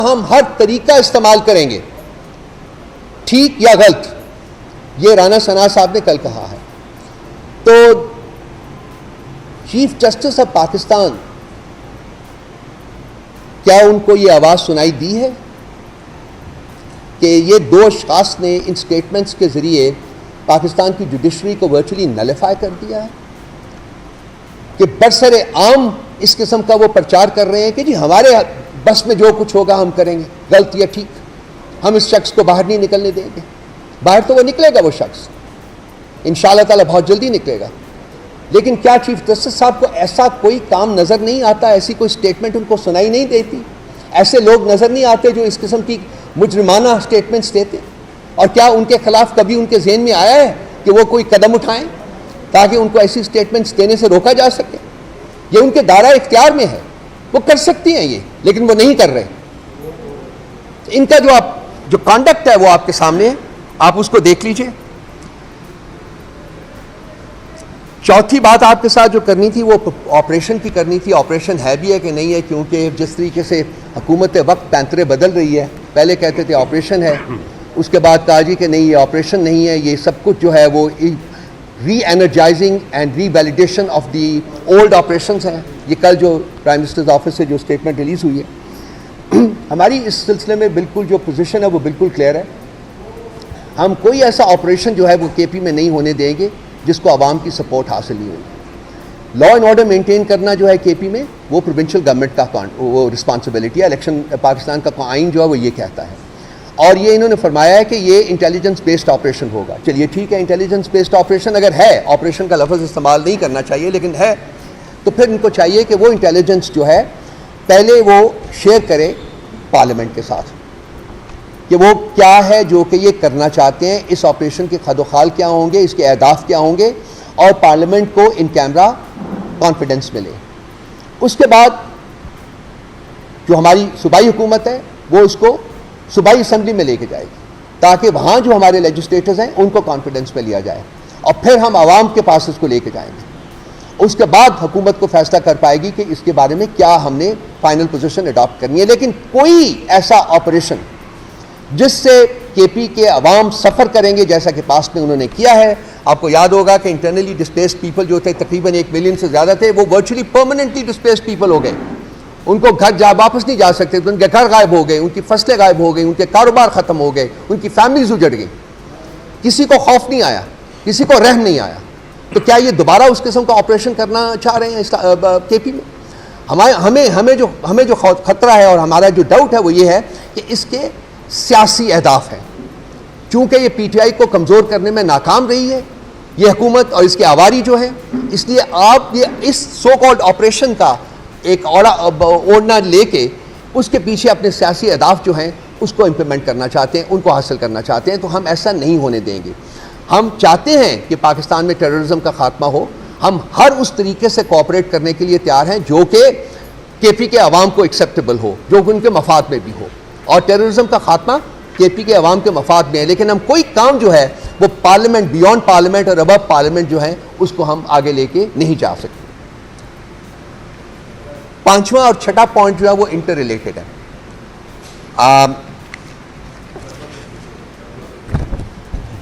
ہم ہر طریقہ استعمال کریں گے، ٹھیک یا غلط، یہ رانا ثناء صاحب نے کل کہا ہے. تو چیف جسٹس آف پاکستان، کیا ان کو یہ آواز سنائی دی ہے کہ یہ دو اشخاص نے ان سٹیٹمنٹس کے ذریعے پاکستان کی جوڈیشری کو ورچولی نلیفائی کر دیا ہے، کہ برسر عام اس قسم کا وہ پرچار کر رہے ہیں کہ جی ہمارے بس میں جو کچھ ہوگا ہم کریں گے، غلط یا ٹھیک، ہم اس شخص کو باہر نہیں نکلنے دیں گے. باہر تو وہ نکلے گا، وہ شخص انشاءاللہ تعالی بہت جلدی نکلے گا. لیکن کیا چیف جسٹس صاحب کو ایسا کوئی کام نظر نہیں آتا، ایسی کوئی سٹیٹمنٹ ان کو سنائی نہیں دیتی، ایسے لوگ نظر نہیں آتے جو اس قسم کی مجرمانہ سٹیٹمنٹس دیتے؟ اور کیا ان کے خلاف کبھی ان کے ذہن میں آیا ہے کہ وہ کوئی قدم اٹھائیں تاکہ ان کو ایسی سٹیٹمنٹس دینے سے روکا جا سکے؟ یہ ان کے دائرہ اختیار میں ہے، وہ کر سکتی ہیں یہ، لیکن وہ نہیں کر رہے. ان کا جو کانڈکٹ ہے وہ آپ کے سامنے ہے، آپ اس کو دیکھ لیجئے. چوتھی بات آپ کے ساتھ جو کرنی تھی وہ آپریشن کی کرنی تھی. آپریشن ہے بھی ہے کہ نہیں ہے، کیونکہ جس طریقے سے حکومت وقت پینترے بدل رہی ہے، پہلے کہتے تھے آپریشن ہے، اس کے بعد کہا جی کہ نہیں یہ آپریشن نہیں ہے، یہ سب کچھ جو ہے وہ re-energising and revalidation of the old operations ہیں. یہ کل جو پرائم منسٹرز آفس سے جو اسٹیٹمنٹ ریلیز ہوئی ہے، ہماری اس سلسلے میں بالکل جو پوزیشن ہے وہ بالکل کلیئر ہے. ہم کوئی ایسا آپریشن جو ہے وہ کے پی میں نہیں ہونے دیں گے جس کو عوام کی سپورٹ حاصل نہیں ہوگی. لا اینڈ آرڈر مینٹین کرنا جو ہے کے پی میں وہ پروونشل گورنمنٹ کا وہ رسپانسبلٹی ہے. الیکشن پاکستان کا آئین جو ہے وہ یہ کہتا ہے، اور یہ انہوں نے فرمایا ہے کہ یہ انٹیلیجنس بیسڈ آپریشن ہوگا. چلیے ٹھیک ہے، انٹیلیجنس بیسڈ آپریشن اگر ہے، آپریشن کا لفظ استعمال نہیں کرنا چاہیے لیکن ہے، تو پھر ان کو چاہیے کہ وہ انٹیلیجنس جو ہے پہلے وہ شیئر کرے پارلیمنٹ کے ساتھ کہ وہ کیا ہے جو کہ یہ کرنا چاہتے ہیں، اس آپریشن کے خد و خال کیا ہوں گے، اس کے اہداف کیا ہوں گے، اور پارلیمنٹ کو ان کیمرہ کانفیڈنس ملے. اس کے بعد جو ہماری صوبائی حکومت ہے وہ اس کو صوبائی اسمبلی میں لے کے جائے گی تاکہ وہاں جو ہمارے لیجسلیٹرز ہیں ان کو کانفیڈنس میں لیا جائے، اور پھر ہم عوام کے پاس اس کو لے کے جائیں گے. اس کے بعد حکومت کو فیصلہ کر پائے گی کہ اس کے بارے میں کیا ہم نے فائنل پوزیشن اڈاپٹ کرنی ہے. لیکن کوئی ایسا آپریشن جس سے کے پی کے عوام سفر کریں گے جیسا کہ پاسٹ میں انہوں نے کیا ہے. آپ کو یاد ہوگا کہ انٹرنلی ڈسپلیسڈ پیپل جو تھے تقریباً 1 ملین سے زیادہ تھے، وہ virtually permanently displaced people who گئے. ان کو گھر واپس نہیں جا سکتے، ان کے گھر غائب ہو گئے، ان کی فصلیں غائب ہو گئی، ان کے کاروبار ختم ہو گئے، ان کی فیملیز اجڑ گئی. کسی کو خوف نہیں آیا، کسی کو رحم نہیں آیا. تو کیا یہ دوبارہ اس قسم کا آپریشن کرنا چاہ رہے ہیں کے پی میں؟ ہمیں جو خطرہ ہے اور ہمارا جو ڈاؤٹ ہے وہ یہ ہے کہ اس کے سیاسی اہداف ہیں. چونکہ یہ پی ٹی آئی کو کمزور کرنے میں ناکام رہی ہے یہ حکومت اور اس کے عواری جو ہیں، اس لیے آپ یہ اس سو کالڈ آپریشن کا ایک اوڑھنا لے کے اس کے پیچھے اپنے سیاسی اہداف جو ہیں اس کو امپلیمنٹ کرنا چاہتے ہیں، ان کو حاصل کرنا چاہتے ہیں. تو ہم ایسا نہیں ہونے دیں گے. ہم چاہتے ہیں کہ پاکستان میں ٹیررزم کا خاتمہ ہو. ہم ہر اس طریقے سے کوآپریٹ کرنے کے لیے تیار ہیں جو کہ کے پی کے عوام کو ایکسیپٹیبل ہو، جو ان کے مفاد میں بھی ہو. اور ٹیررزم کا خاتمہ کے پی کے عوام کے مفاد میں ہے، لیکن ہم کوئی کام جو ہے وہ پارلیمنٹ، بیونڈ پارلیمنٹ اور ابو پارلیمنٹ جو ہے اس کو ہم آگے لے کے نہیں جا سکتے. پانچواں اور چھٹا پوائنٹ جو ہے وہ انٹر ریلیٹڈ ہے.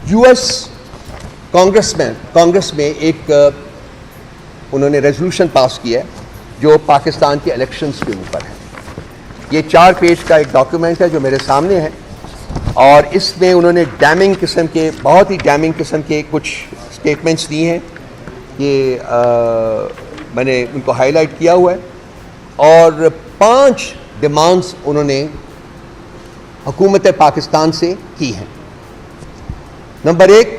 یو ایس کانگریس میں ایک انہوں نے ریزولوشن پاس کیا ہے جو پاکستان کے الیکشنز کے اوپر ہے. یہ 4 پیج کا ایک ڈاکیومنٹ ہے جو میرے سامنے ہے، اور اس میں انہوں نے بہت ہی ڈیمنگ قسم کے کچھ سٹیٹمنٹس دی ہیں. یہ میں نے ان کو ہائی لائٹ کیا ہوا ہے، اور 5 ڈیمانڈز انہوں نے حکومت پاکستان سے کی ہیں. Number 1،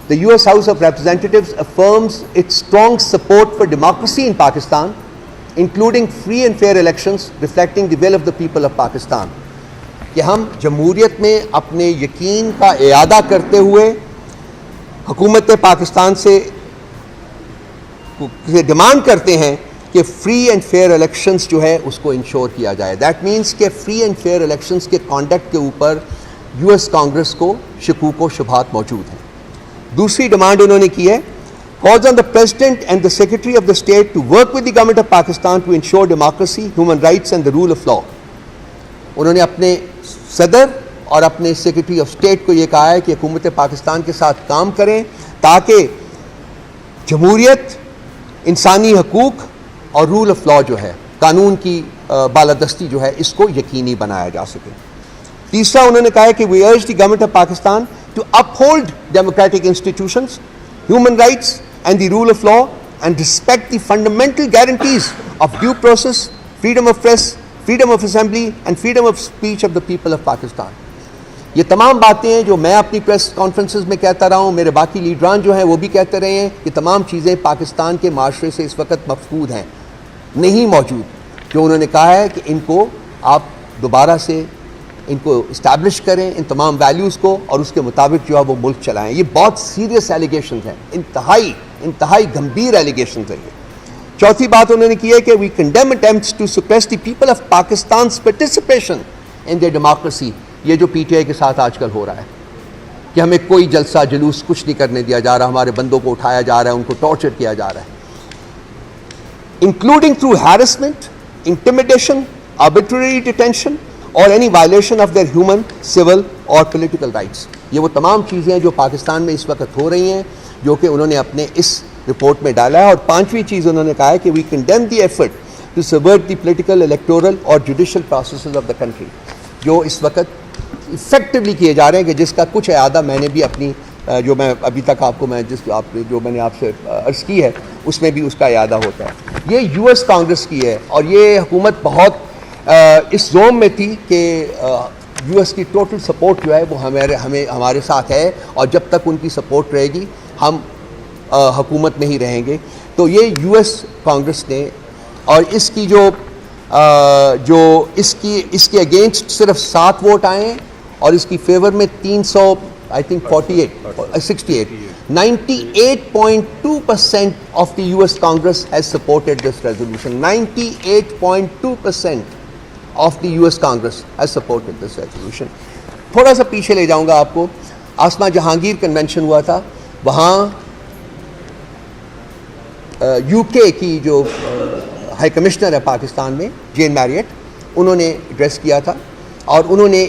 The US House of Representatives affirms its strong support for democracy in Pakistan, including free and fair elections reflecting the will of the people of Pakistan. کہ ہم جمہوریت میں اپنے یقین کا اعادہ کرتے ہوئے حکومت پاکستان سے ڈیمانڈ کرتے ہیں کہ فری اینڈ فیئر الیکشنز جو ہے اس کو انشور کیا جائے. دیٹ مینس کہ فری اینڈ فیئر الیکشنز کے کانڈکٹ کے اوپر یو ایس کانگریس کو شکوک و شبہات موجود ہیں. دوسری ڈیمانڈ انہوں نے کی ہے calls on the President and the Secretary of the State to work with the Government of Pakistan to ensure democracy, human rights and the rule of law. انہوں نے اپنے صدر اور اپنے سیکرٹری آف اسٹیٹ کو یہ کہا ہے کہ حکومت پاکستان کے ساتھ کام کریں تاکہ جمہوریت، انسانی حقوق اور رول آف لا جو ہے، قانون کی بالادستی جو ہے، اس کو یقینی بنایا جا سکے. تیسرا انہوں نے کہا ہے کہ we urge the government of Pakistan to uphold democratic institutions, human rights and the rule of law and respect the fundamental guarantees of due process, freedom of press, freedom of assembly and freedom of speech of the people of Pakistan. یہ تمام باتیں ہیں جو میں اپنی press conferences میں کہتا رہا ہوں، میرے باقی لیڈران جو ہیں وہ بھی کہتے رہے ہیں. یہ تمام چیزیں پاکستان کے معاشرے سے اس وقت مفقود ہیں، نہیں موجود. جو انہوں نے کہا ہے کہ ان کو آپ دوبارہ سے ان کو اسٹیبلش کریں، ان تمام ویلیوز کو، اور اس کے مطابق جو ہے وہ ملک چلائیں. یہ بہت سیریس ایلیگیشنز ہیں، انتہائی گمبھیر ایلیگیشنز ہیں. چوتھی بات انہوں نے کی ہے کہ we condemn attempts to suppress the people of پاکستان's participation in their democracy. یہ جو پی ٹی آئی کے ساتھ آج کل ہو رہا ہے کہ ہمیں کوئی جلسہ جلوس کچھ نہیں کرنے دیا جا رہا، ہمارے بندوں کو اٹھایا جا رہا ہے، ان کو ٹارچر کیا جا رہا ہے، including through harassment, intimidation, arbitrary detention اور any violation of their human, civil اور political rights. یہ وہ تمام چیزیں ہیں جو پاکستان میں اس وقت ہو رہی ہیں، جو کہ انہوں نے اپنے اس رپورٹ میں ڈالا ہے. اور پانچویں چیز انہوں نے کہا ہے کہ we condemn the effort to subvert the political, electoral اور judicial processes of the country. جو اس وقت افیکٹولی کیے جا رہے ہیں، کہ جس کا کچھ اعادہ میں نے بھی اپنی جو میں ابھی تک آپ کو جو میں نے آپ سے عرض کی ہے اس میں بھی اس کا اعادہ ہوتا ہے. یہ یو ایس کانگریس کی ہے، اور یہ حکومت بہت اس زوم میں تھی کہ یو ایس کی ٹوٹل سپورٹ جو ہے وہ ہمارے ساتھ ہے، اور جب تک ان کی سپورٹ رہے گی ہم حکومت میں ہی رہیں گے. تو یہ یو ایس کانگریس نے، اور اس کی جو اس کے اگینسٹ صرف 7 ووٹ آئے ہیں، اور اس کی فیور میں 98.2% of the US Congress has supported this resolution. 98.2% of the US Congress has supported this resolution. تھوڑا سا پیچھے لے جاؤں گا آپ کو. آسما جہانگیر کنونشن ہوا تھا، وہاں یو کے کی جو ہائی کمشنر ہے پاکستان میں، جین میریٹ، انہوں نے ایڈریس کیا تھا، اور انہوں نے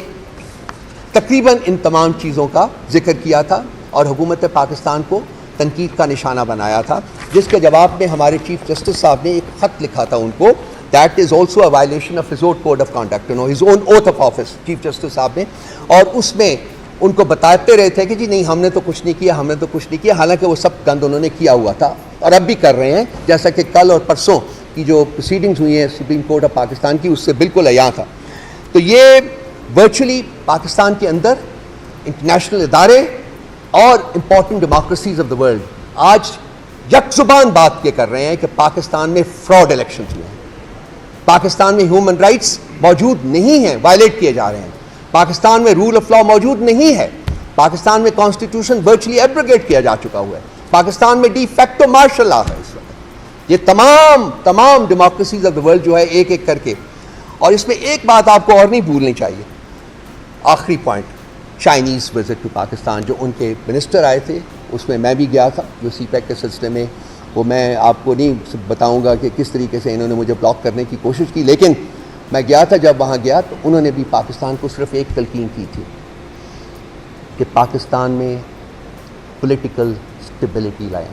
تقریباً ان تمام چیزوں کا ذکر کیا تھا، اور حکومت پاکستان کو تنقید کا نشانہ بنایا تھا، جس کے جواب میں ہمارے چیف جسٹس صاحب نے ایک خط لکھا تھا ان کو. That is also a violation of his own code of conduct, his own oath of office, chief justice صاحب نے. اور اس میں ان کو بتاتے رہے تھے کہ جی نہیں، ہم نے تو کچھ نہیں کیا، حالانکہ وہ سب گند انہوں نے کیا ہوا تھا، اور اب بھی کر رہے ہیں. جیسا کہ کل اور پرسوں کی جو پروسیڈنگز ہوئی ہیں سپریم کورٹ آف پاکستان کی، اس سے بالکل عیاں تھا. تو یہ ورچولی پاکستان کے اندر انٹرنیشنل ادارے اور important democracies of the world آج یک زبان بات یہ کر رہے ہیں کہ پاکستان میں فراڈ الیکشنز ہوئے ہیں، پاکستان میں ہیومن رائٹس موجود نہیں ہیں، وائلیٹ کیے جا رہے ہیں، پاکستان میں رول آف لا موجود نہیں ہے، پاکستان میں کانسٹیٹیوشن ورچولی ایبروگیٹ کیا جا چکا ہوا ہے، پاکستان میں ڈی فیکٹو مارشل لا ہے اس وقت. یہ تمام ڈیموکریسیز آف دا ورلڈ جو ہے ایک ایک کر کے. اور اس میں ایک بات آپ کو اور نہیں بھولنی چاہیے، آخری point, Chinese visit to Pakistan. جو ان کے منسٹر آئے تھے اس میں میں بھی گیا تھا، جو سی پیک کے سلسلے میں، وہ میں آپ کو نہیں بتاؤں گا کہ کس طریقے سے انہوں نے مجھے بلاک کرنے کی کوشش کی، لیکن میں گیا تھا. جب وہاں گیا تو انہوں نے بھی پاکستان کو صرف ایک تلقین کی تھی کہ پاکستان میں پولیٹیکل اسٹیبلٹی لائیں،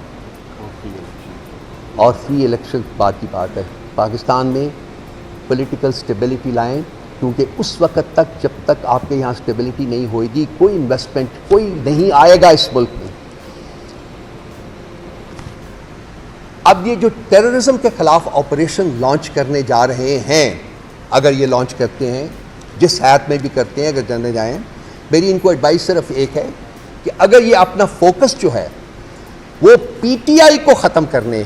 اور فری الیکشن بعد کی بات ہے، پاکستان میں پولیٹیکل اسٹیبلٹی لائیں، کیونکہ اس وقت تک جب تک آپ کے یہاں اسٹیبلٹی نہیں ہوئے گی، کوئی انویسٹمنٹ کوئی نہیں آئے گا اس ملک میں. اب یہ جو ٹیررزم کے خلاف آپریشن لانچ کرنے جا رہے ہیں، اگر یہ لانچ کرتے ہیں، جس حیات میں بھی کرتے ہیں، اگر جانے جائیں، میری ان کو ایڈوائس صرف ایک ہے کہ اگر یہ اپنا فوکس جو ہے وہ پی ٹی آئی کو ختم کرنے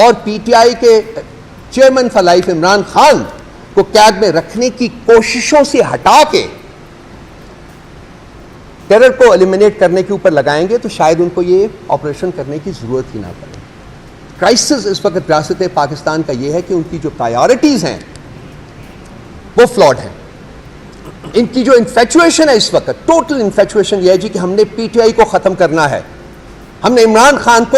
اور پی ٹی آئی کے chairman for life Imran Khan کو قید میں رکھنے کی کوششوں سے ہٹا کے ٹیرر کو ایلیمینیٹ کرنے کے اوپر لگائیں گے، تو شاید ان کو یہ آپریشن کرنے کی ضرورت ہی نہ پڑے. کرائسس اس وقت ریاست پاکستان کا یہ ہے کہ ان کی جو پرائیورٹیز ہیں وہ فلاڈ ہیں. ان کی جو انفیچویشن ہے اس وقت، ٹوٹل انفیچویشن یہ ہے جی کہ ہم نے پی ٹی آئی کو ختم کرنا ہے، ہم نے عمران خان کو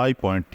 iPoint